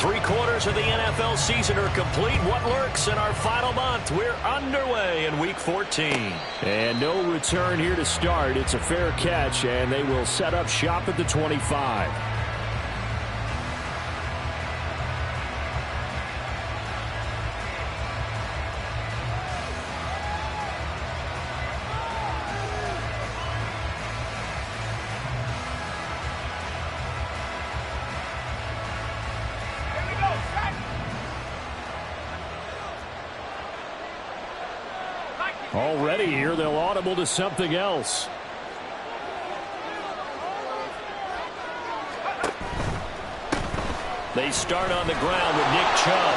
3/4 of the NFL season are complete. What lurks in our final month? We're underway in Week 14. And no return here to start. It's a fair catch, and they will set up shop at the 25. Already here, they'll audible to something else. They start on the ground with Nick Chubb.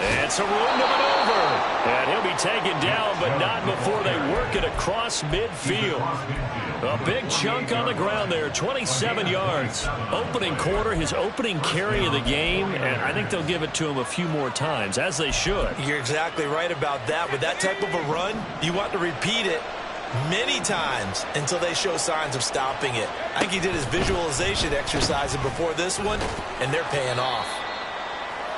It's a room to maneuver. And he'll be taken down, but not before they work it across midfield. A big chunk on the ground there, 27 yards. Opening quarter, his opening carry of the game, and I think they'll give it to him a few more times, as they should. You're exactly right about that. With that type of a run, you want to repeat it many times until they show signs of stopping it. I think he did his visualization exercise before this one, and they're paying off.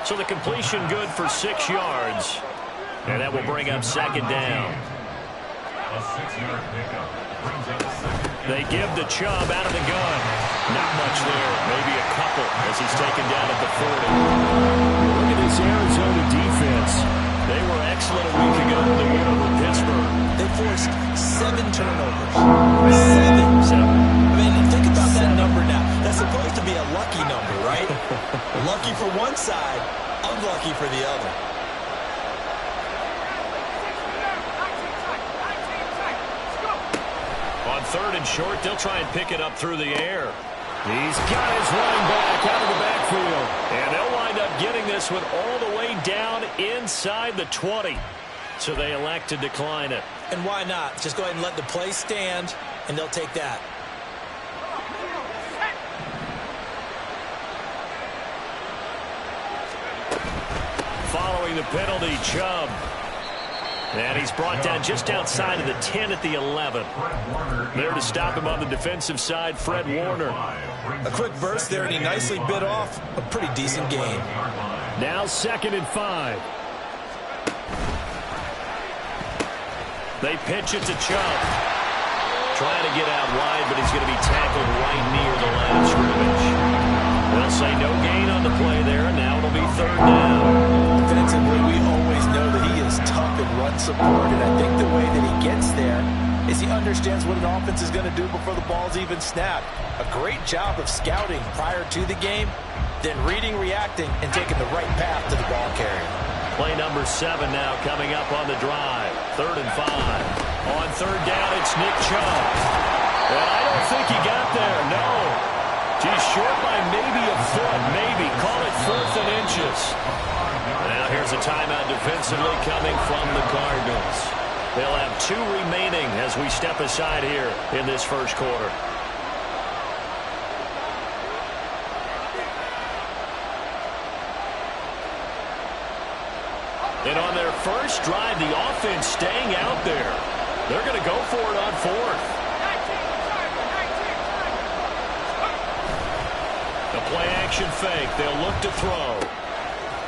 So the completion good for 6 yards. And that will bring up second down. A 6-yard pickup brings up second. They give the Chubb out of the gun. Not much there. Maybe a couple as he's taken down at the 40. Look at this Arizona defense. They were excellent a week ago in the win over Pittsburgh. They forced 7 turnovers. 7. I mean, think about that number now. That's supposed to be a lucky number, right? Lucky for one side, unlucky for the other. On 3rd and short, they'll try and pick it up through the air. He's got his running back out of the backfield. And they'll wind up getting this one all the way down inside the 20. So they elect to decline it. And why not? Just go ahead and let the play stand, and they'll take that. Following the penalty, Chubb. And he's brought down just outside of the 10 at the 11. There to stop him on the defensive side, Fred Warner. A quick burst there, and he nicely bit off a pretty decent game. Now 2nd and 5. They pitch it to Chubb. Trying to get out wide, but he's going to be tackled right near the line of scrimmage. They'll say no gain on the play there, and now it'll be 3rd down. Defensively, we always know that he is tough in run support, and I think the way that he gets there is he understands what an offense is going to do before the ball's even snapped. A great job of scouting prior to the game, then reading, reacting, and taking the right path to the ball carrier. Play number 7 now coming up on the drive. 3rd and 5. On 3rd down, it's Nick Chubb. And I don't think he got there, no. He's short by maybe a foot, maybe. Call it 4th and inches. Now here's a timeout defensively coming from the Cardinals. They'll have 2 remaining as we step aside here in this first quarter. And on their first drive, the offense staying out there. They're going to go for it on 4th. The play-action fake. They'll look to throw.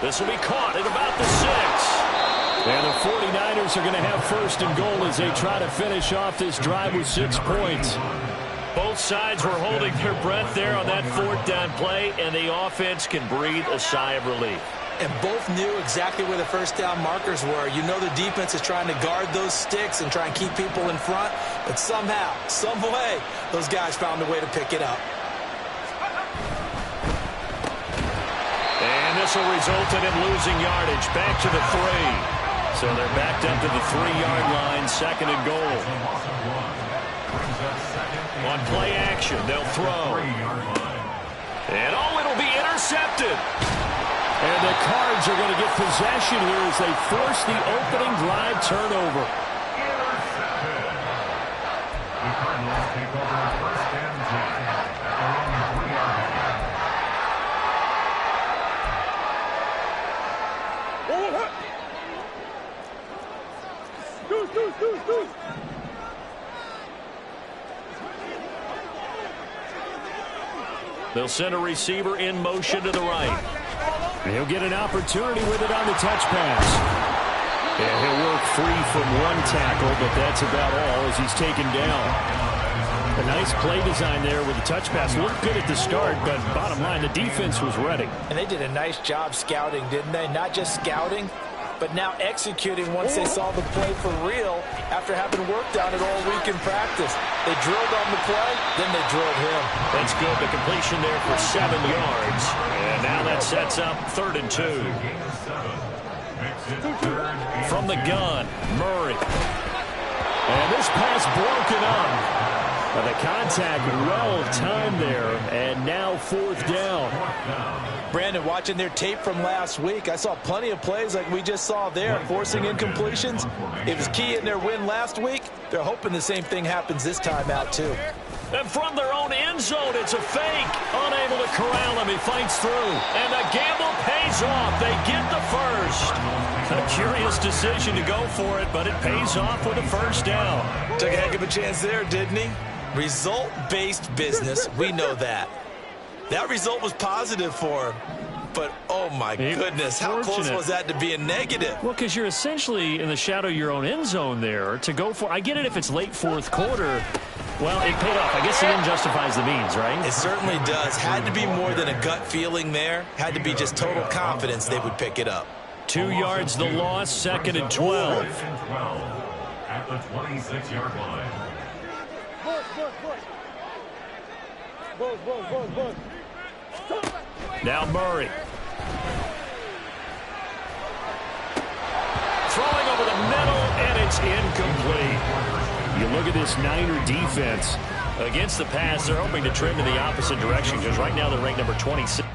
This will be caught at about the 6. And the 49ers are going to have 1st and goal as they try to finish off this drive with 6 points. Both sides were holding their breath there on that 4th down play, and the offense can breathe a sigh of relief. And both knew exactly where the first down markers were. You know the defense is trying to guard those sticks and try and keep people in front. But somehow, some way, those guys found a way to pick it up. And this will result in him losing yardage. Back to the 3. So they're backed up to the 3-yard line, 2nd and goal. On play action, they'll throw. And it'll be intercepted. And the Cards are going to get possession here as they force the opening drive turnover. The Cardinals take over 1st and 10 at their own 3-yard line. They'll send a receiver in motion to the right. He'll get an opportunity with it on the touch pass. And he'll work free from one tackle, but that's about all as he's taken down. A nice play design there with the touch pass. Looked good at the start, but bottom line, the defense was ready. And they did a nice job scouting, didn't they? Not just scouting, but now executing once they saw the play for real after having worked on it all week in practice. They drilled on the play, then they drilled him. That's good. The completion there for 7 yards. And now that sets up 3rd and 2. From the gun, Murray. And this pass broken up. The contact well-timed there, and now 4th down. Brandon, watching their tape from last week, I saw plenty of plays like we just saw there, forcing incompletions. It was key in their win last week. They're hoping the same thing happens this time out, too. And from their own end zone, it's a fake. Unable to corral him, he fights through. And the gamble pays off. They get the first. A curious decision to go for it, but it pays off with a 1st down. Took a heck of a chance there, didn't he? Result-based business, we know that. That result was positive for him. But, oh, my goodness, how close was that to being negative? Well, because you're essentially in the shadow of your own end zone there to go for. I get it if it's late 4th quarter. Well, it paid off. I guess the end justifies the means, right? It certainly does. Had to be more than a gut feeling there. Had to be just total confidence they would pick it up. 2 yards the loss, 2nd and 12. At the 26-yard line. Now Murray. Throwing over the middle, and it's incomplete. You look at this Niner defense. Against the pass, they're hoping to trend in the opposite direction because right now they're ranked number 26.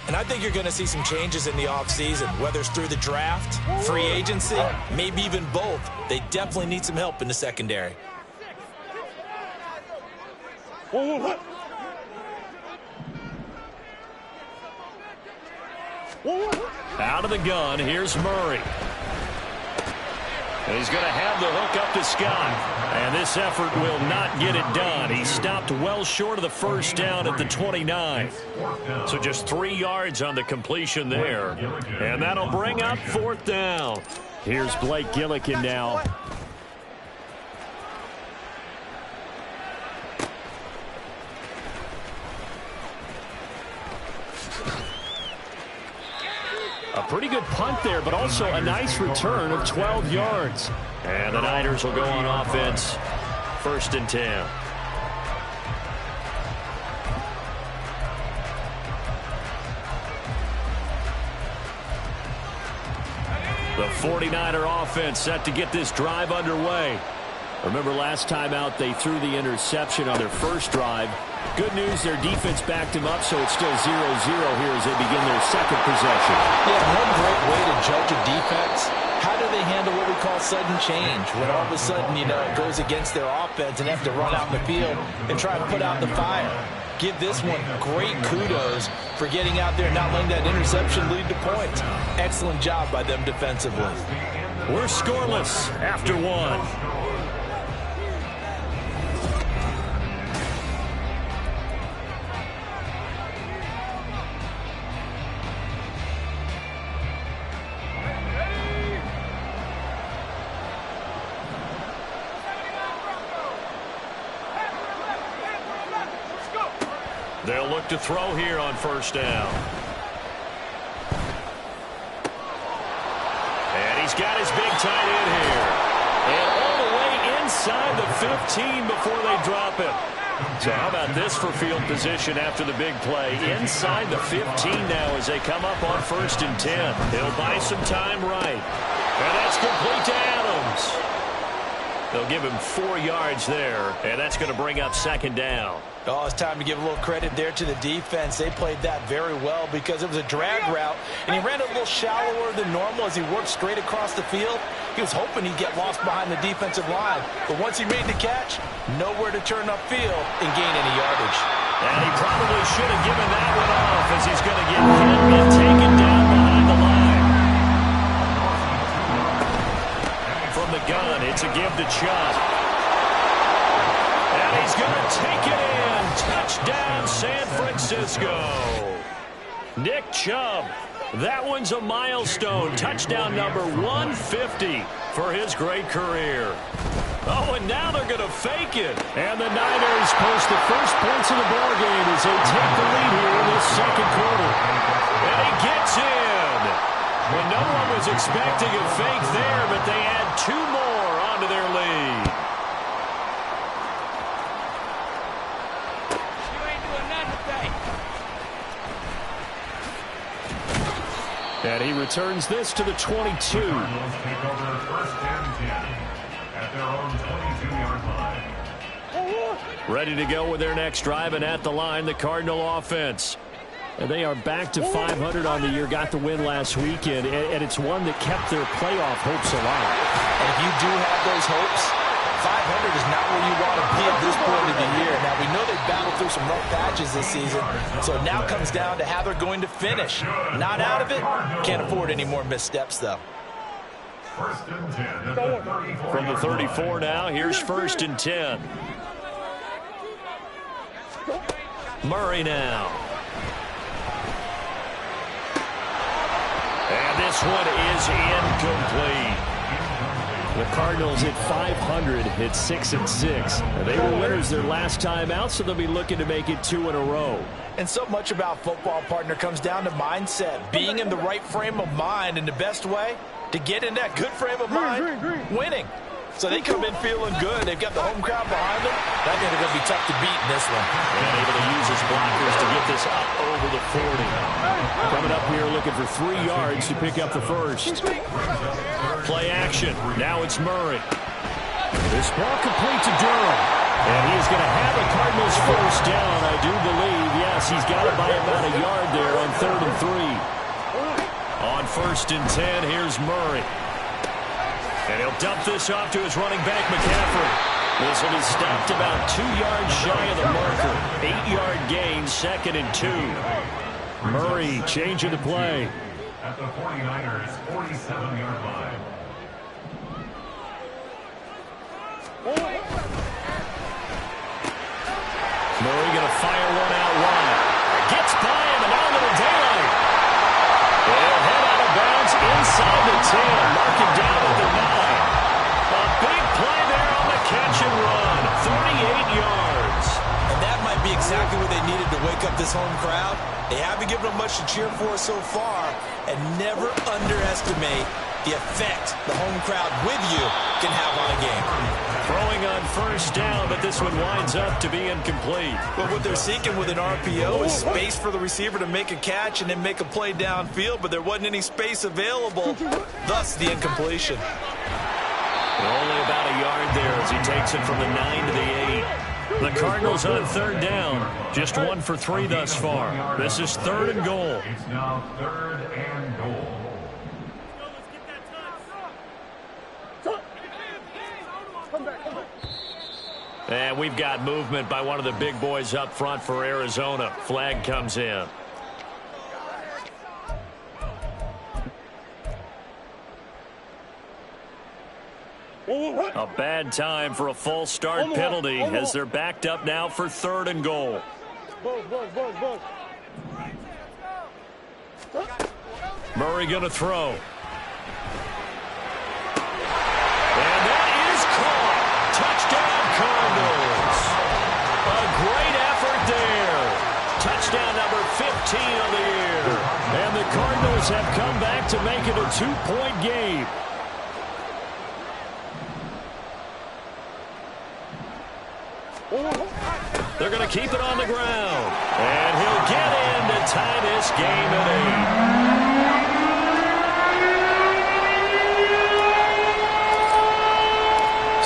And I think you're going to see some changes in the offseason, whether it's through the draft, free agency, maybe even both. They definitely need some help in the secondary. Out of the gun, here's Murray. And he's going to have the hook up to Scott. And this effort will not get it done. He stopped well short of the 1st down at the 29. So just 3 yards on the completion there. And that'll bring up 4th down. Here's Blake Gillikin now. A pretty good punt there, but also a nice return of 12 yards. And the Niners will go on offense. 1st and 10. The 49er offense set to get this drive underway. Remember last time out they threw the interception on their 1st drive. Good news, their defense backed him up, so it's still 0-0 here as they begin their 2nd possession. Yeah, one great way to judge a defense. How do they handle what we call sudden change? When all of a sudden, you know, it goes against their offense and have to run out in the field and try to put out the fire. Give this one great kudos for getting out there and not letting that interception lead to points. Excellent job by them defensively. We're scoreless after 1. They'll look to throw here on 1st down. And he's got his big tight end here. And all the way inside the 15 before they drop him. So how about this for field position after the big play? Inside the 15 now as they come up on 1st and 10. He'll buy some time right. And that's complete to Adams. They'll give him 4 yards there, and that's going to bring up second down. Oh, it's time to give a little credit there to the defense. They played that very well because it was a drag route, and he ran a little shallower than normal as he worked straight across the field. He was hoping he'd get lost behind the defensive line, but once he made the catch, nowhere to turn upfield and gain any yardage. And he probably should have given that one off as he's going to get hit and taken down behind the line. From the gun, it's a give to Chubb. And he's going to take it in. Touchdown, San Francisco. Nick Chubb. That one's a milestone. Touchdown number 150 for his great career. Oh, and now they're going to fake it. And the Niners post the first points of the ballgame as they take the lead here in this second quarter. And he gets in. Well, no one was expecting a fake there, but they add 2 more onto their lead. And he returns this to the 22. Cardinals take over first and 10 at their own 22-yard line. Ready to go with their next drive, and at the line, the Cardinal offense. And they are back to 500 on the year, got the win last weekend, and it's one that kept their playoff hopes alive. And if you do have those hopes, 500 is not where you want to be at this point of the year. Now, we know they've battled through some rough patches this season, so it now comes down to how they're going to finish. Not out of it, can't afford any more missteps, though. First and 10 at the 34. From the 34 now, here's first and 10. Murray now. And this one is incomplete. The Cardinals at 500 hit 6-6. They were winners their last time out, so they'll be looking to make it 2 in a row. And so much about football, partner, comes down to mindset. Being in the right frame of mind, and the best way to get in that good frame of mind, winning. So they come in feeling good. They've got the home crowd behind them. I think they're going to be tough to beat in this one. And able to use his blockers to get this up over the 40. Coming up here looking for 3 yards to pick up the first. Play action. Now it's Murray. This ball complete to Durham. And he's going to have the Cardinals first down, I do believe. Yes, he's got it by about a yard there on 3rd and 3. On first and 10, here's Murray. And he'll dump this off to his running back, McCaffrey. This will be stopped about 2 yards shy of the marker. 8-yard gain, 2nd and 2. Murray changing the play. At the 49ers' 47-yard line. Murray going to fire one out wide. Gets by him, and now a little daylight. They'll head out of bounds inside the 10. Mark him down at the 9. A big play there on the catch and run. 38 yards. And that might be exactly what they needed to wake up this home crowd. They haven't given them much to cheer for so far, and never underestimate the effect the home crowd with you can have on a game. Throwing on first down, but this one winds up to be incomplete. But what they're seeking with an RPO is space for the receiver to make a catch and then make a play downfield, but there wasn't any space available, thus the incompletion. Only about a yard there as he takes it from the 9 to the 8. The Cardinals on 3rd down. Just 1 for 3 thus far. This is 3rd and goal. It's now 3rd and goal. And we've got movement by one of the big boys up front for Arizona. Flag comes in. A bad time for a false start penalty as they're backed up now for 3rd and goal. Murray going to throw. And that is caught. Touchdown, Cardinals. A great effort there. Touchdown number 15 of the year. And the Cardinals have come back to make it a 2-point game. They're going to keep it on the ground. And he'll get in to tie this game at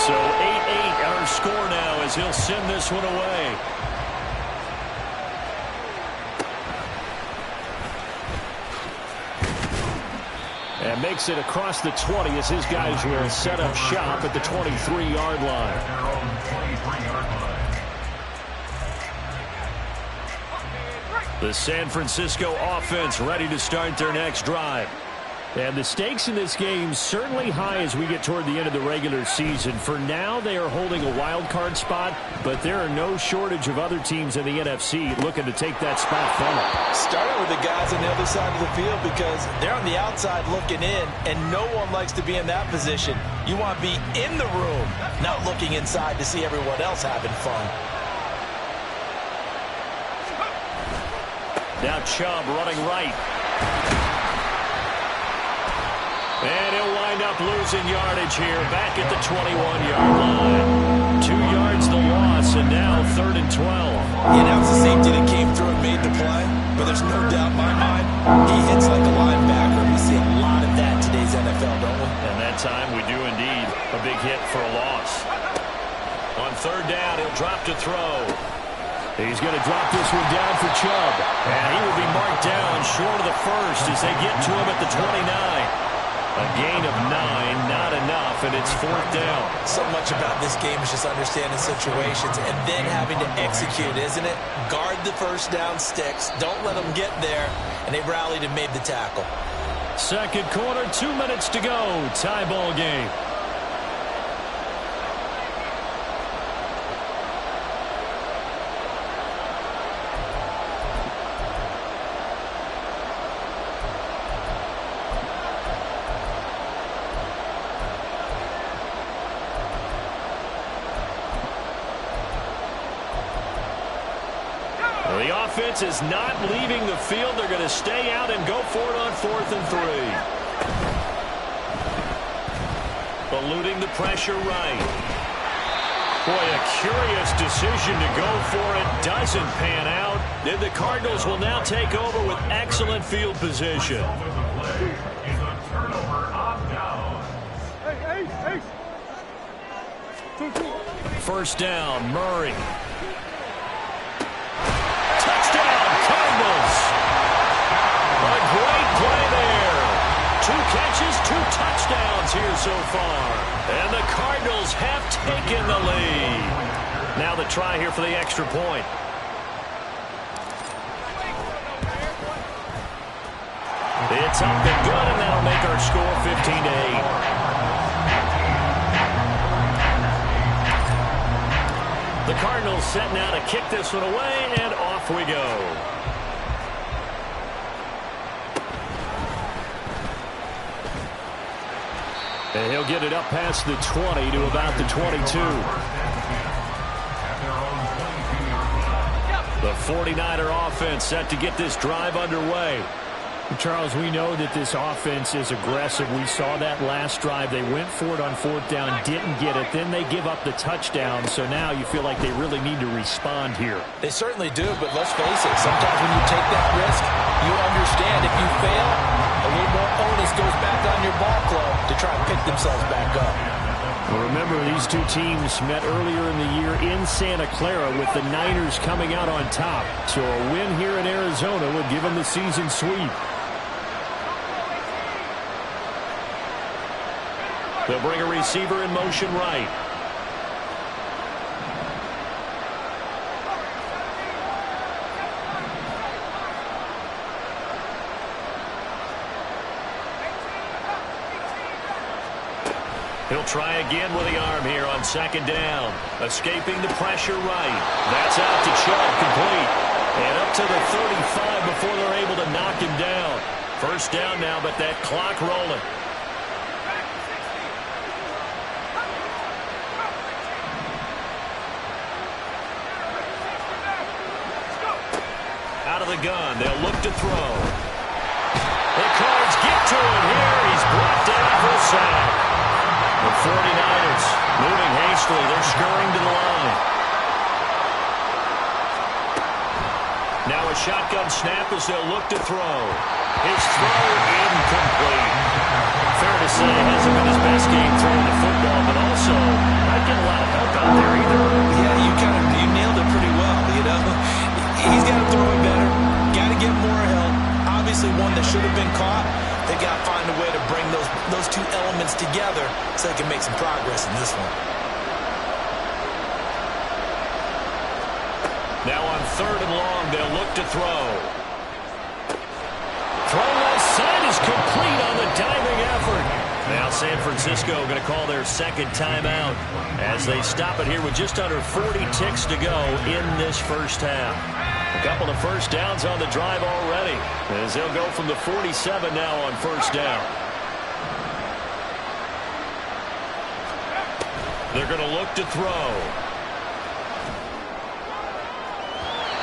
8. So as he'll send this one away. And makes it across the 20 as his guys will set up shop at the 23-yard line. The San Francisco offense ready to start their next drive. And the stakes in this game certainly high as we get toward the end of the regular season. For now, they are holding a wild card spot, but there are no shortage of other teams in the NFC looking to take that spot from them. Starting with the guys on the other side of the field because they're on the outside looking in, and no one likes to be in that position. You want to be in the room, not looking inside to see everyone else having fun. Now Chubb running right. And he'll wind up losing yardage here back at the 21-yard line. 2 yards the loss, and now 3rd and 12. Yeah, that was the safety that came through and made the play, but there's no doubt in my mind he hits like a linebacker. We see a lot of that in today's NFL, don't we? And that time we do indeed. A big hit for a loss. On 3rd down, he'll drop to throw. He's going to drop this one down for Chubb. And he will be marked down short of the first as they get to him at the 29. A gain of 9, not enough, and it's 4th down. So much about this game is just understanding situations and then having to execute, isn't it? Guard the first down sticks. Don't let them get there. And they rallied and made the tackle. Second quarter, 2 minutes to go. Tie ball game. The offense is not leaving the field. They're going to stay out and go for it on 4th and 3. Eluding the pressure right. Boy, a curious decision to go for it. Doesn't pan out. Then the Cardinals will now take over with excellent field position. First down, Murray. A great play there. 2 catches, 2 touchdowns here so far. And the Cardinals have taken the lead. Now the try here for the extra point. It's up and good, and that'll make our score 15-8. The Cardinals set now to kick this one away, and off we go. And he'll get it up past the 20 to about the 22. The 49er offense set to get this drive underway. Charles, we know that this offense is aggressive. We saw that last drive. They went for it on 4th down, didn't get it. Then they give up the touchdown. So now you feel like they really need to respond here. They certainly do, but let's face it. Sometimes when you take that risk, you understand if you fail, a little more onus goes back on your ball club to try and pick themselves back up. Well, remember, these two teams met earlier in the year in Santa Clara with the Niners coming out on top. So a win here in Arizona would give them the season sweep. They'll bring a receiver in motion right. He'll try again with the arm here on 2nd down. Escaping the pressure right. That's out to Chubb, complete. And up to the 35 before they're able to knock him down. First down now, but that clock rolling. Out of the gun, they'll look to throw. The Cards get to him here. He's brought down for a sack. The 49ers moving hastily. They're scurrying to the line. Now a shotgun snap as they'll look to throw. His throw incomplete. fair to say, hasn't been his best game throwing the football, but also not getting a lot of help out there either. Yeah, you nailed it pretty well, you know. He's got to throw it better, got to get more help. Obviously one that should have been caught. They got to find a way to bring those two elements together so they can make some progress in this one. Now on 3rd and long, they'll look to throw. Throw left side is complete on the diving effort. Now San Francisco going to call their second timeout as they stop it here with just under 40 ticks to go in this first half. A couple of first downs on the drive already as they'll go from the 47 now on first down. They're going to look to throw.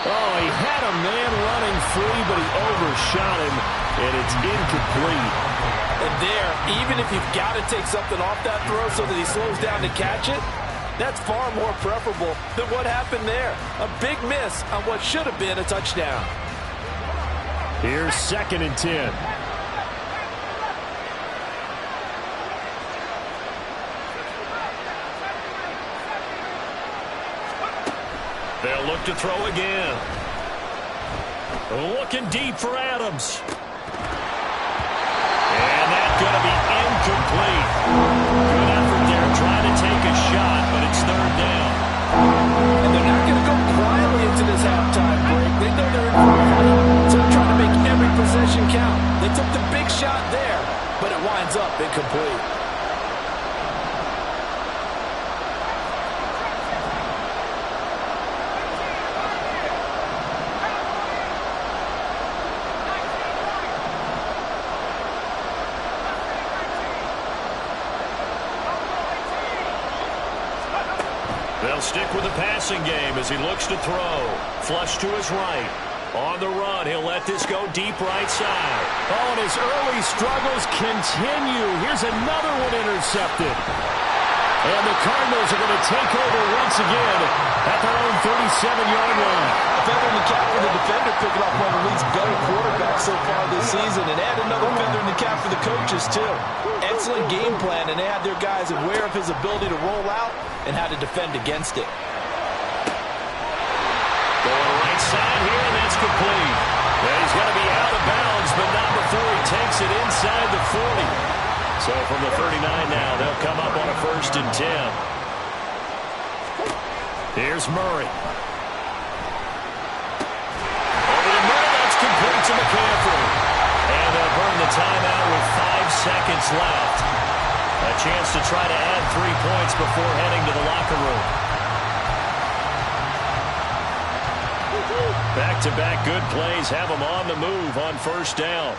Oh, he had a man running free, but he overshot him, and it's incomplete. And there, even if you've got to take something off that throw so that he slows down to catch it, that's far more preferable than what happened there. A big miss on what should have been a touchdown. Here's 2nd and 10. They'll look to throw again. Looking deep for Adams. And that's going to be incomplete. Good effort there trying to take a shot, but it's 3rd down. And they're not going to go quietly into this halftime break. They know they're in for a fight, so they're trying to make every possession count. They took the big shot there, but it winds up incomplete. They'll stick with the passing game as he looks to throw. Flush to his right. On the run, he'll let this go deep right side. Oh, and his early struggles continue. Here's another one intercepted. And the Cardinals are going to take over once again at their own 37-yard line. Feather in the cap for the defender, picking off one of the league's better quarterbacks so far this season. And add another feather in the cap for the coaches, too. Excellent game plan, and they had their guys aware of his ability to roll out and how to defend against it. Going right side here, and that's complete. And he's going to be out of bounds, but not before he takes it inside the 40. So from the 39 now, they'll come up on a 1st and 10. Here's Murray. Over to Murray, that's complete to McCaffrey. And they'll burn the timeout with 5 seconds left. A chance to try to add 3 points before heading to the locker room. Back-to-back good plays have them on the move on first down.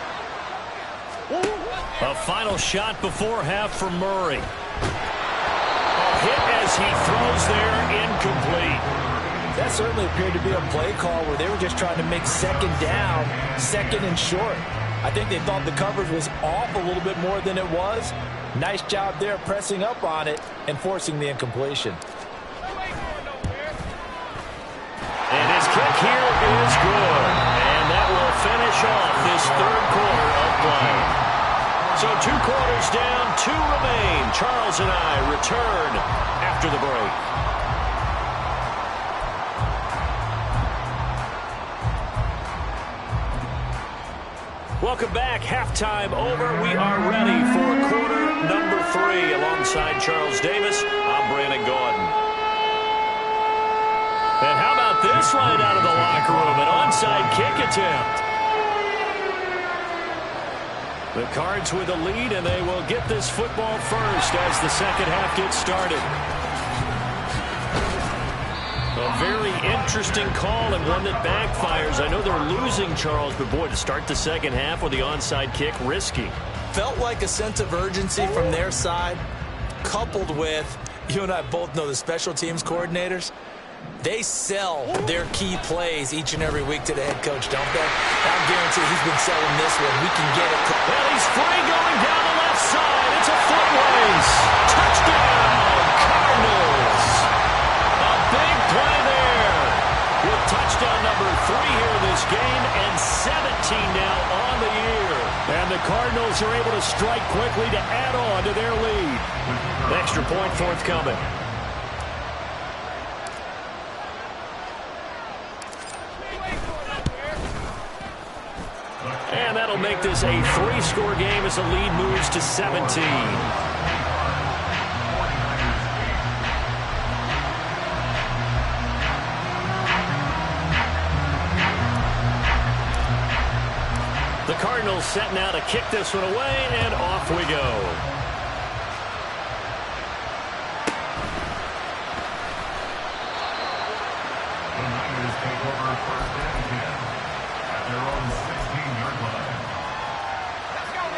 A final shot before half from Murray. A hit as he throws there, incomplete. That certainly appeared to be a play call where they were just trying to make 2nd down, 2nd and short. I think they thought the coverage was off a little bit more than it was. Nice job there pressing up on it and forcing the incompletion. And his kick here is good. And that will finish off this 3rd quarter of play. So 2 quarters down, 2 remain. Charles and I return after the break. Welcome back. Halftime over. We are ready for quarter number 3. Alongside Charles Davis, I'm Brandon Gaudin. And how about this right out of the locker room? An onside kick attempt. The Cards with a lead, and they will get this football first as the second half gets started. A very interesting call and one that backfires. I know they're losing, Charles, but boy, to start the second half with the onside kick, risky. Felt like a sense of urgency from their side, coupled with, you and I both know the special teams coordinators, they sell their key plays each and every week to the head coach, don't they? I guarantee he's been selling this one. We can get it. Well, he's free going down the left side. It's a foot race. Touchdown, Cardinals. A big play there. With touchdown number 3 here in this game and 17 now on the year. And the Cardinals are able to strike quickly to add on to their lead. Extra point forthcoming. And that'll make this a 3-score game as the lead moves to 17. The Cardinals set now to kick this one away, and off we go. The Niners take over first and 10 at their own 16-yard line.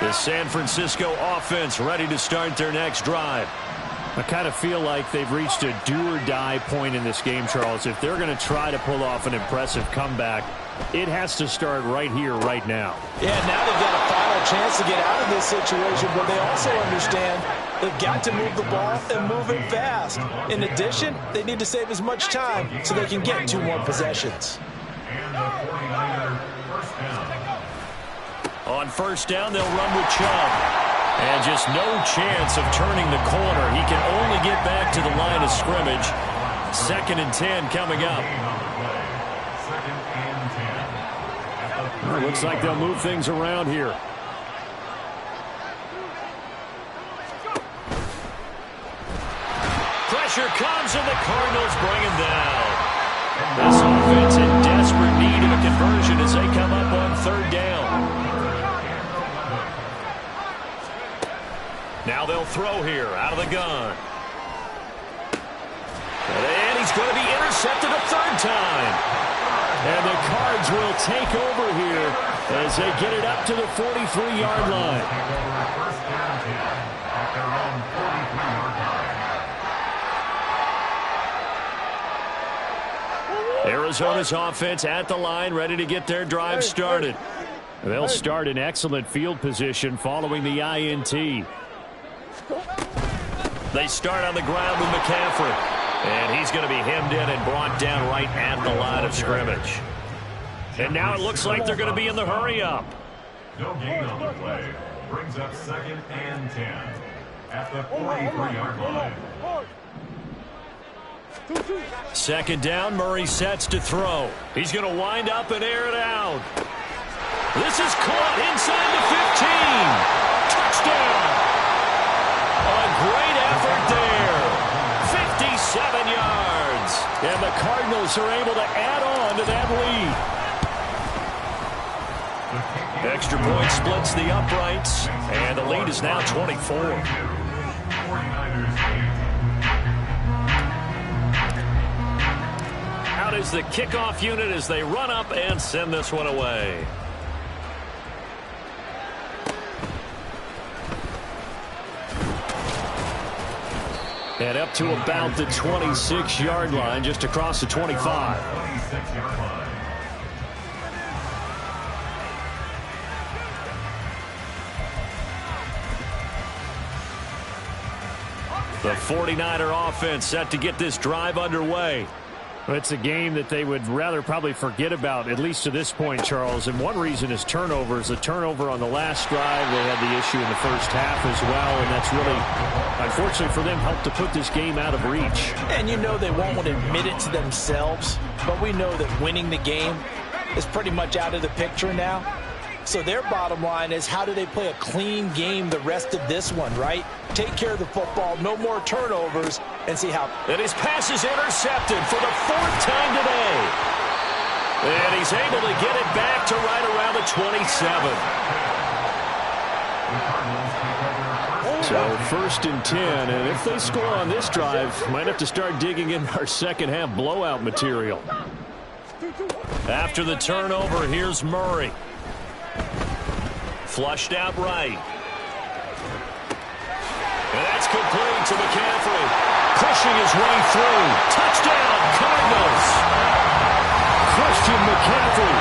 The San Francisco offense ready to start their next drive. I kind of feel like they've reached a do-or-die point in this game, Charles. If they're going to try to pull off an impressive comeback, it has to start right here, right now. Yeah, now they've got a final chance to get out of this situation, but they also understand they've got to move the ball and move it fast. In addition, they need to save as much time so they can get 2 more possessions. And the 49er first down. On first down, they'll run with Chubb. And just no chance of turning the corner. He can only get back to the line of scrimmage. 2nd and 10 coming up. Second and 10. Well, looks like they'll move things around here. Pressure comes, and the Cardinals bring him down. This offense in desperate need of a conversion as they come up on 3rd down. Now they'll throw here out of the gun. And he's going to be intercepted a 3rd time. And the Cards will take over here as they get it up to the 43-yard line. Take over first and 10 at their own 43-yard line. Arizona's offense at the line, ready to get their drive started. They'll start in excellent field position following the INT. They start on the ground with McCaffrey. And he's going to be hemmed in and brought down right at the line of scrimmage. And now it looks like they're going to be in the hurry-up. No gain on the play. Brings up 2nd and 10 at the 43-yard line. 2nd down, Murray sets to throw. He's going to wind up and air it out. This is caught inside the 15. Touchdown! A great effort there. 57 yards. And the Cardinals are able to add on to that lead. Extra point splits the uprights, and the lead is now 24. 49ers 8. Out is the kickoff unit as they run up and send this one away. And up to about the 26-yard line, just across the 25. 26-yard line. The 49er offense set to get this drive underway. It's a game that they would rather probably forget about, at least to this point, Charles. And one reason is turnovers. The turnover on the last drive, they had the issue in the first half as well. And that's really, unfortunately for them, helped to put this game out of reach. And you know they won't want to admit it to themselves, but we know that winning the game is pretty much out of the picture now. So their bottom line is, how do they play a clean game the rest of this one, right? Take care of the football, no more turnovers, and see how. And his pass is intercepted for the 4th time today. And he's able to get it back to right around the 27. So 1st and 10, and if they score on this drive, might have to start digging in our second half blowout material. After the turnover, here's Murray. Flushed out right. And that's complete to McCaffrey. Pushing his way through. Touchdown, Cardinals. Christian McCaffrey.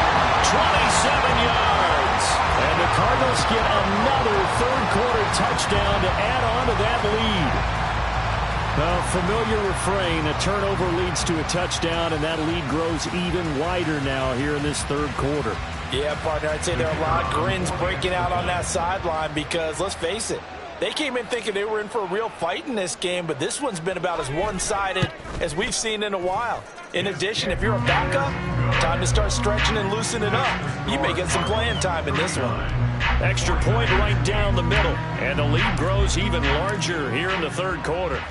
27 yards. And the Cardinals get another third-quarter touchdown to add on to that lead. A familiar refrain, a turnover leads to a touchdown, and that lead grows even wider now here in this third quarter. Yeah, partner, I'd say there are a lot of grins breaking out on that sideline because, let's face it, they came in thinking they were in for a real fight in this game, but this one's been about as one-sided as we've seen in a while. In addition, if you're a backup, time to start stretching and loosening up. You may get some playing time in this one. Extra point right down the middle, and the lead grows even larger here in the third quarter.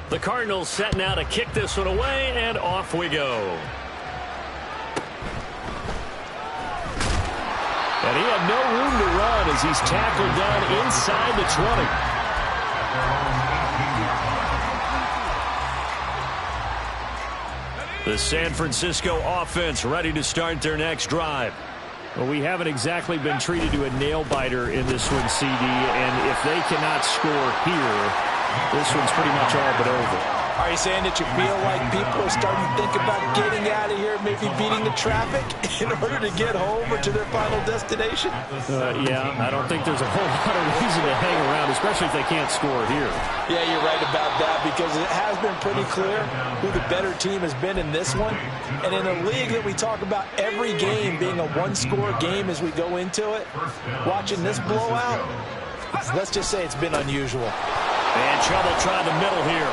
The Cardinals set now to kick this one away, and off we go. And he had no room to run as he's tackled down inside the 20. The San Francisco offense ready to start their next drive. Well, we haven't exactly been treated to a nail-biter in this one, CD, and if they cannot score here, this one's pretty much all but over. Are you saying that you feel like people are starting to think about getting out of here, maybe beating the traffic in order to get home or to their final destination? Yeah, I don't think there's a whole lot of reason to hang around, especially if they can't score here. Yeah, you're right about that because it has been pretty clear who the better team has been in this one. And in a league that we talk about every game being a one-score game as we go into it, watching this blowout, let's just say it's been unusual. And trouble trying the middle here.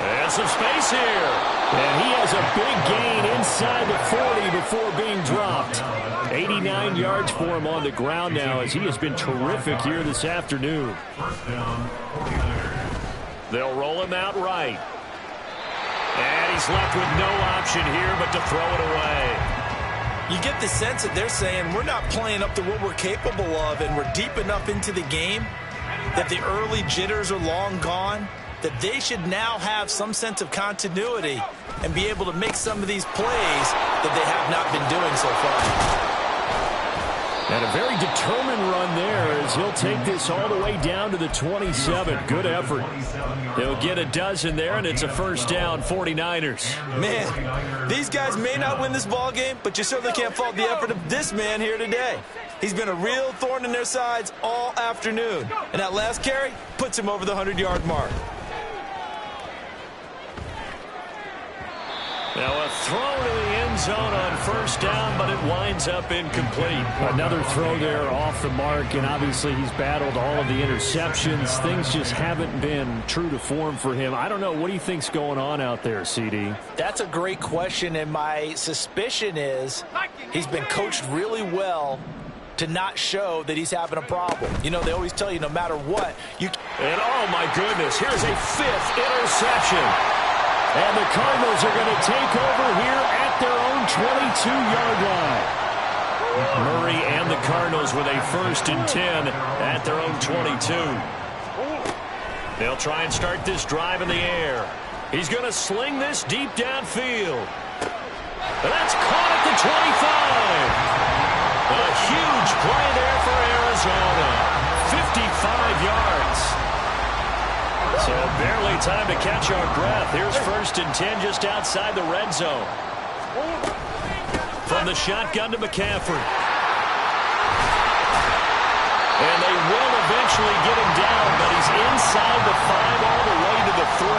And some space here. And he has a big gain inside the 40 before being dropped. 89 yards for him on the ground now as he has been terrific here this afternoon. They'll roll him out right. And he's left with no option here but to throw it away. You get the sense that they're saying we're not playing up to what we're capable of and we're deep enough into the game that the early jitters are long gone, that they should now have some sense of continuity and be able to make some of these plays that they have not been doing so far. And a very determined run there as he'll take this all the way down to the 27. Good effort. They'll get a dozen there, and it's a first down, 49ers. Man, these guys may not win this ball game, but you certainly can't fault the effort of this man here today. He's been a real thorn in their sides all afternoon. And that last carry puts him over the 100-yard mark. Now a throw to the end zone on first down, but it winds up incomplete. Another throw there off the mark, and obviously he's battled all of the interceptions. Things just haven't been true to form for him. I don't know. What do you think's going on out there, CD? That's a great question, and my suspicion is he's been coached really well to not show that he's having a problem. You know, they always tell you no matter what. And oh my goodness, here's a fifth interception. And the Cardinals are going to take over here at their own 22-yard line. Murray and the Cardinals with a 1st and 10 at their own 22. They'll try and start this drive in the air. He's going to sling this deep downfield. And that's caught at the 25. A huge play there for Arizona. 55 yards. So barely time to catch our breath. Here's 1st and 10 just outside the red zone. From the shotgun to McCaffrey. And they will eventually get him down, but he's inside the 5 all the way to the 3.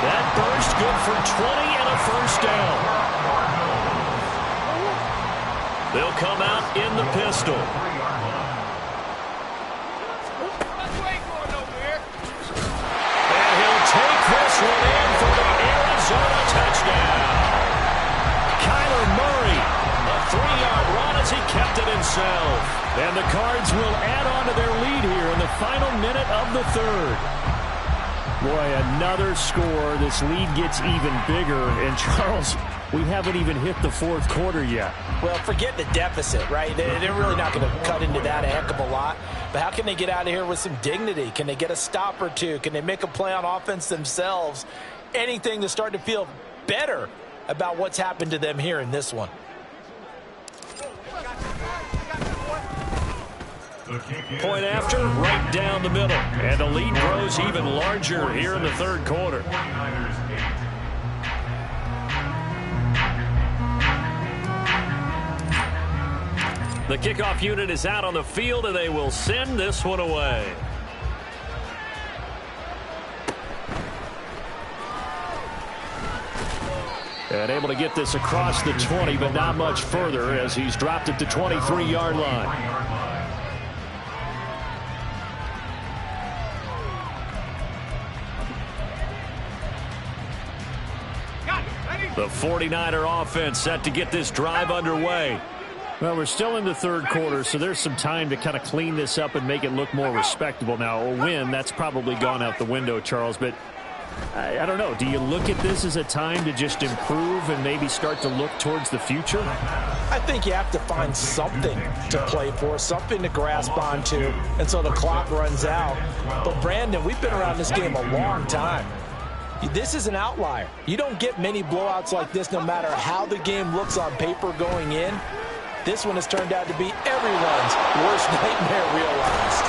That burst good for 20 and a first down. They'll come out in the pistol. Take this one in for the Arizona touchdown. Kyler Murray, a 3-yard run as he kept it himself. And the Cards will add on to their lead here in the final minute of the third. Boy, another score. This lead gets even bigger. And Charles, we haven't even hit the fourth quarter yet. Well, forget the deficit, right? They're really not going to cut into that a heck of a lot. But how can they get out of here with some dignity? Can they get a stop or two? Can they make a play on offense themselves? Anything to start to feel better about what's happened to them here in this one. Point after, right down the middle. And the lead grows even larger here in the third quarter. The kickoff unit is out on the field, and they will send this one away. And able to get this across the 20, but not much further as he's dropped at the 23-yard line. The 49er offense set to get this drive underway. Well, we're still in the third quarter, so there's some time to kind of clean this up and make it look more respectable. Now, a win, that's probably gone out the window, Charles, but I don't know. Do you look at this as a time to just improve and maybe start to look towards the future? I think you have to find something to play for, something to grasp onto, and so the clock runs out. But, Brandon, we've been around this game a long time. This is an outlier. You don't get many blowouts like this no matter how the game looks on paper going in. This one has turned out to be everyone's worst nightmare realized.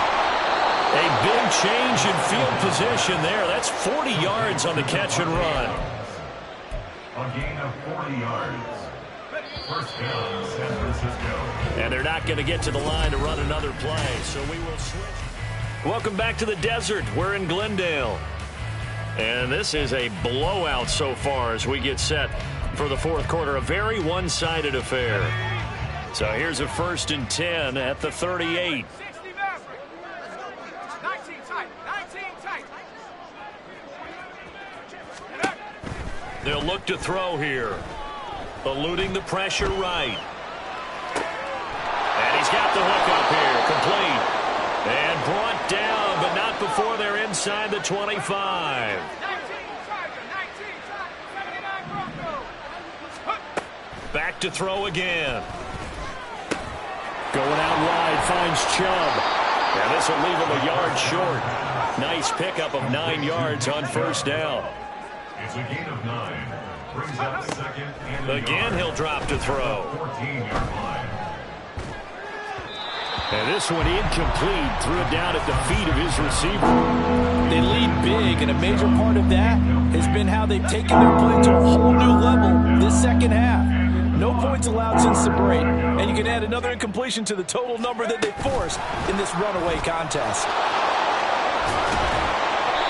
A big change in field position there. That's 40 yards on the catch and run. A gain of 40 yards. First down, San Francisco. And they're not going to get to the line to run another play, so we will switch. Welcome back to the desert. We're in Glendale. And this is a blowout so far as we get set for the fourth quarter. A very one-sided affair. So here's a 1st and 10 at the 38. They'll look to throw here. Eluding the pressure right. And he's got the hook up here. Complete. And brought down, but not before they're inside the 25. Back to throw again. Going out wide, finds Chubb. And this will leave him a yard short. Nice pickup of 9 yards on first down. It's a gain of 9. Brings up second and Again, he'll drop to throw. 14-yard line. And this one incomplete. Threw it down at the feet of his receiver. They lead big, and a major part of that has been how they've taken their play to a whole new level this second half. No points allowed since the break, and you can add another incompletion to the total number that they forced in this runaway contest.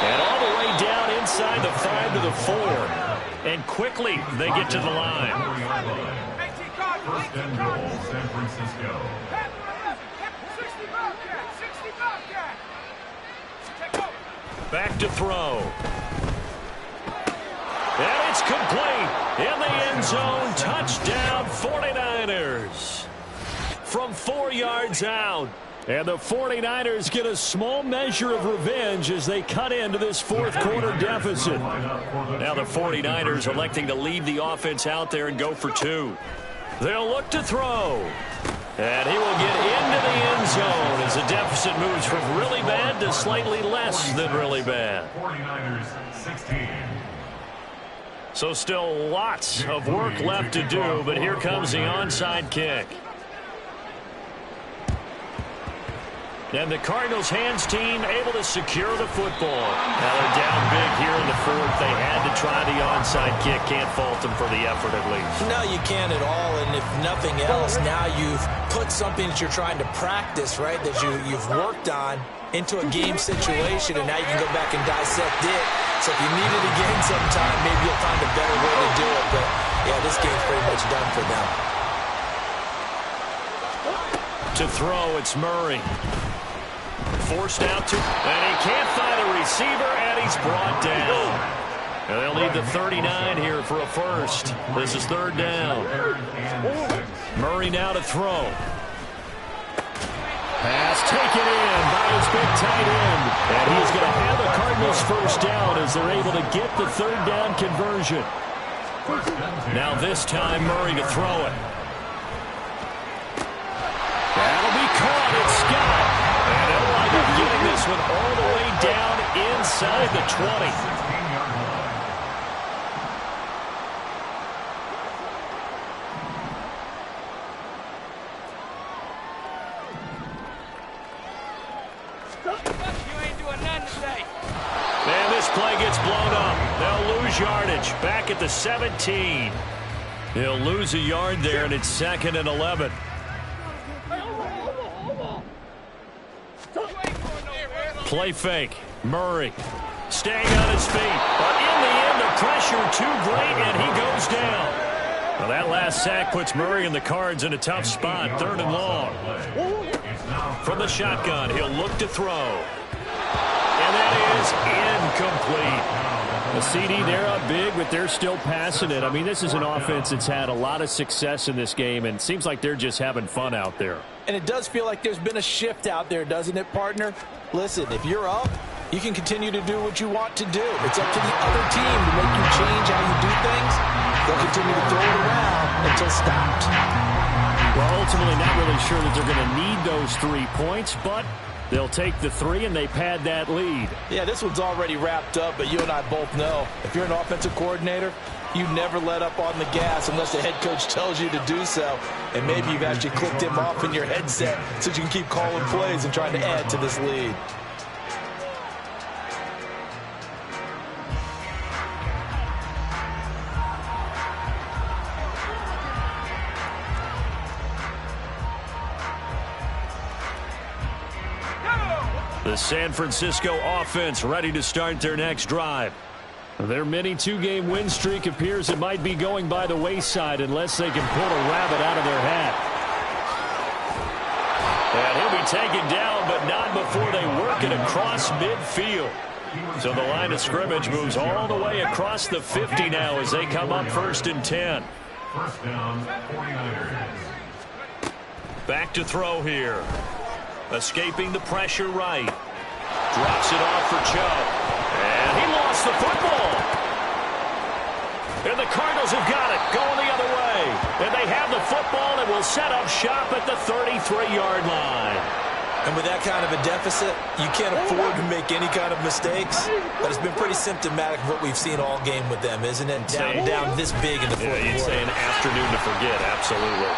And all the way down inside the 5 to the 4. And quickly they get to the line. First and goal, San Francisco. Back to throw. And it's complete. In the end zone, touchdown 49ers. From 4 yards out. And the 49ers get a small measure of revenge as they cut into this fourth quarter deficit. Now the 49ers electing to leave the offense out there and go for 2. They'll look to throw. And he will get into the end zone as the deficit moves from really bad to slightly less than really bad. 49ers 16. So still lots of work left to do, but here comes the onside kick. And the Cardinals hands team able to secure the football. Now they're down big here in the fourth. They had to try the onside kick. Can't fault them for the effort at least. No, you can't at all, and if nothing else, now you've put something that you're trying to practice, right, that you've worked on into a game situation, and now you can go back and dissect it. So if you need it again sometime, maybe you'll find a better way to do it. But, yeah, this game's pretty much done for them. To throw, it's Murray. Forced out to, and he can't find a receiver, and he's brought down. And they'll need the 39 here for a first. This is third down. Murray now to throw. Pass taken in by his big tight end. And he's going to have the Cardinals first down as they're able to get the third down conversion. Now this time Murray to throw it. That'll be caught. It's Scott. And they'll wind up getting this one all the way down inside the 20. And this play gets blown up. They'll lose yardage. Back at the 17. He'll lose a yard there, and it's 2nd and 11. Play fake. Murray staying on his feet. But in the end, the pressure too great, and he goes down. Well, that last sack puts Murray and the Cards in a tough spot, 3rd and long. From the shotgun, he'll look to throw. And that is incomplete. The CD, they're up big, but they're still passing it. I mean, this is an offense that's had a lot of success in this game, and it seems like they're just having fun out there. And it does feel like there's been a shift out there, doesn't it, partner? Listen, if you're up, you can continue to do what you want to do. It's up to the other team to make you change how you do things. They'll continue to throw it around until stopped. Well, ultimately, not really sure that they're going to need those 3 points, but they'll take the 3 and they pad that lead. Yeah, this one's already wrapped up, but you and I both know if you're an offensive coordinator, you never let up on the gas unless the head coach tells you to do so. And maybe you've actually clicked him off in your headset so you can keep calling plays and trying to add to this lead. The San Francisco offense ready to start their next drive. Their mini 2-game win streak appears it might be going by the wayside unless they can pull a rabbit out of their hat. And he'll be taken down, but not before they work it across midfield. So the line of scrimmage moves all the way across the 50 now as they come up 1st and 10. First down, 49ers. Back to throw here. Escaping the pressure right. Drops it off for Chubb. And he lost the football. And the Cardinals have got it, going the other way. And they have the football and will set up shop at the 33-yard line. And with that kind of a deficit, you can't afford to make any kind of mistakes. But it's been pretty symptomatic of what we've seen all game with them, isn't it? Down this big in the fourth quarter. You'd say an afternoon to forget, absolutely.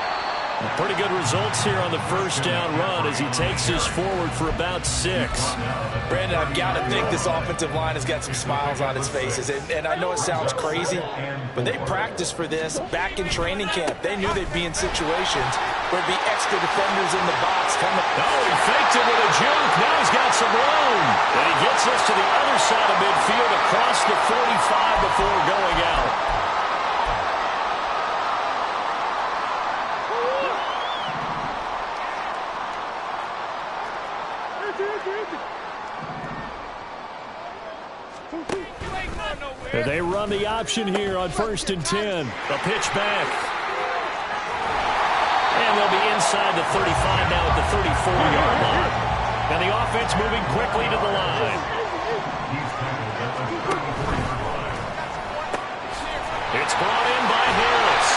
Pretty good results here on the first down run as he takes us forward for about 6. Brandon, I've got to think this offensive line has got some smiles on its faces. And I know it sounds crazy, but they practiced for this back in training camp. They knew they'd be in situations where there'd be extra defenders in the box coming. Oh, he faked it with a juke. Now he's got some room. And he gets us to the other side of midfield across the 45 before going out. They run the option here on 1st and 10. A pitch back. And they'll be inside the 35 now at the 34-yard line. And the offense moving quickly to the line. It's brought in by Harris.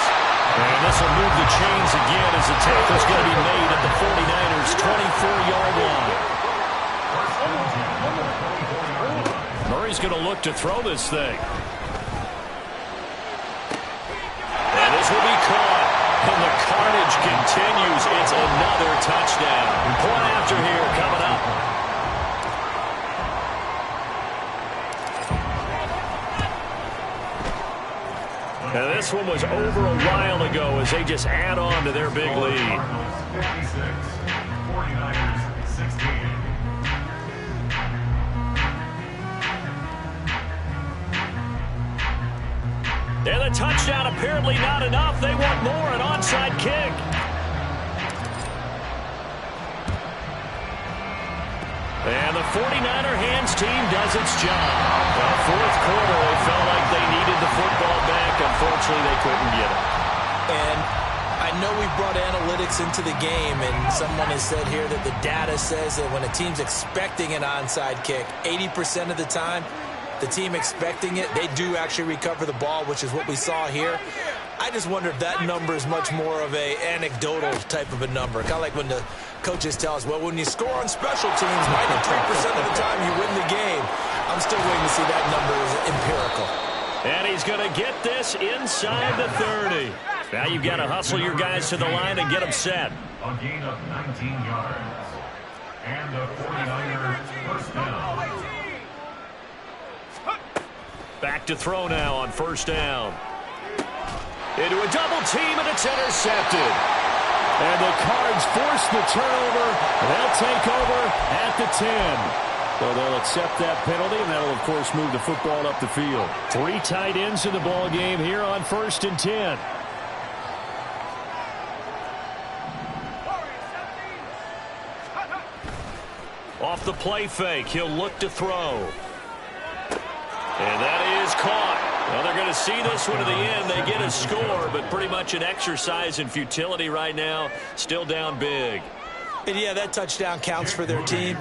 And this will move the chains again as the tackle's going to be made at the 49ers' 24-yard line. Murray's going to look to throw this thing. And this will be caught. And the carnage continues. It's another touchdown. Point after here coming up. And this one was over a while ago as they just add on to their big lead. 56, 49ers 16. And the touchdown apparently not enough. They want more, an onside kick. And the 49er hands team does its job. Well, fourth quarter, they felt like they needed the football back. Unfortunately, they couldn't get it. And I know we brought analytics into the game, and someone has said here that the data says that when a team's expecting an onside kick, 80% of the time, the team expecting it, they do actually recover the ball, which is what we saw here. I just wonder if that number is much more of a anecdotal type of a number. Kind of like when the coaches tell us, well, when you score on special teams, 93% of the time you win the game. I'm still waiting to see that number is empirical. And he's going to get this inside the 30. Now you've got to hustle your guys to the line and get them set. A gain of 19 yards. And the 49ers first down. Back to throw now on first down. Into a double team, and it's intercepted. And the Cards force the turnover. They'll take over at the 10. Well, they'll accept that penalty, and that'll, of course, move the football up the field. 3 tight ends in the ball game here on 1st and 10. Off the play fake, he'll look to throw. And that is caught. Well, they're going to see this one to the end. They get a score, but pretty much an exercise in futility right now. Still down big. And yeah, that touchdown counts for their team,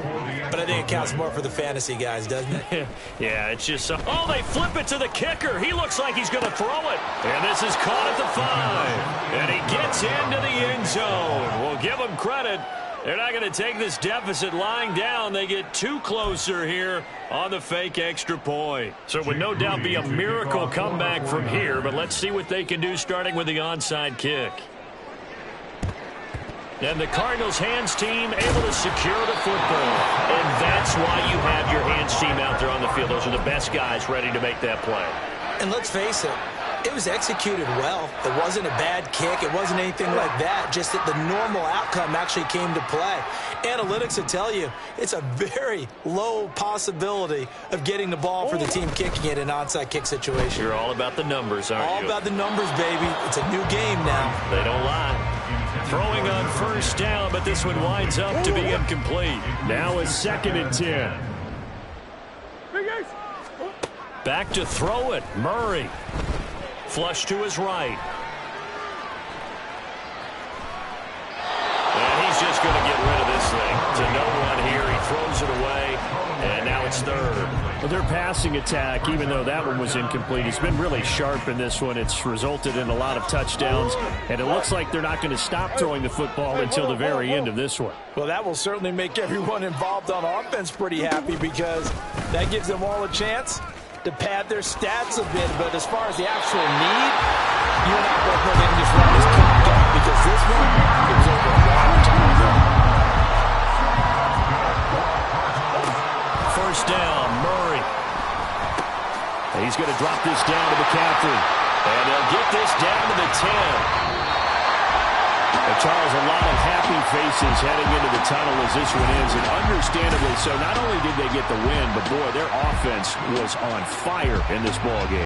but I think it counts more for the fantasy guys, doesn't it? Yeah, it's just so. Oh, they flip it to the kicker. He looks like he's going to throw it. And this is caught at the 5. And he gets into the end zone. We'll give him credit. They're not going to take this deficit lying down. They get 2 closer here on the fake extra point. So it would no doubt be a miracle comeback from here, but let's see what they can do starting with the onside kick. And the Cardinals' hands team able to secure the football. And that's why you have your hands team out there on the field. Those are the best guys ready to make that play. And let's face it, it was executed well. It wasn't a bad kick. It wasn't anything like that. Just that the normal outcome actually came to play. Analytics will tell you it's a very low possibility of getting the ball for the team kicking it in an onside kick situation. You're all about the numbers, aren't you? All about the numbers, baby. It's a new game now. They don't lie. Throwing on 1st down, but this one winds up to be incomplete. Now it's 2nd and 10. Back to throw it. Murray. Flush to his right. And he's just going to get rid of this thing. It's a no run here. He throws it away, and now it's 3rd. Well, their passing attack, even though that one was incomplete, has been really sharp in this one. It's resulted in a lot of touchdowns, and it looks like they're not going to stop throwing the football until the very end of this one. Well, that will certainly make everyone involved on offense pretty happy because that gives them all a chance to pad their stats a bit. But as far as the actual need, you and I both know they can just run this clock out because this one it was over a long time ago. 1st down, Murray. And he's going to drop this down to McCaffrey. And they'll get this down to the 10. And Charles, a lot of happy faces heading into the tunnel as this one ends, and understandably so. Not only did they get the win, but boy, their offense was on fire in this ball game.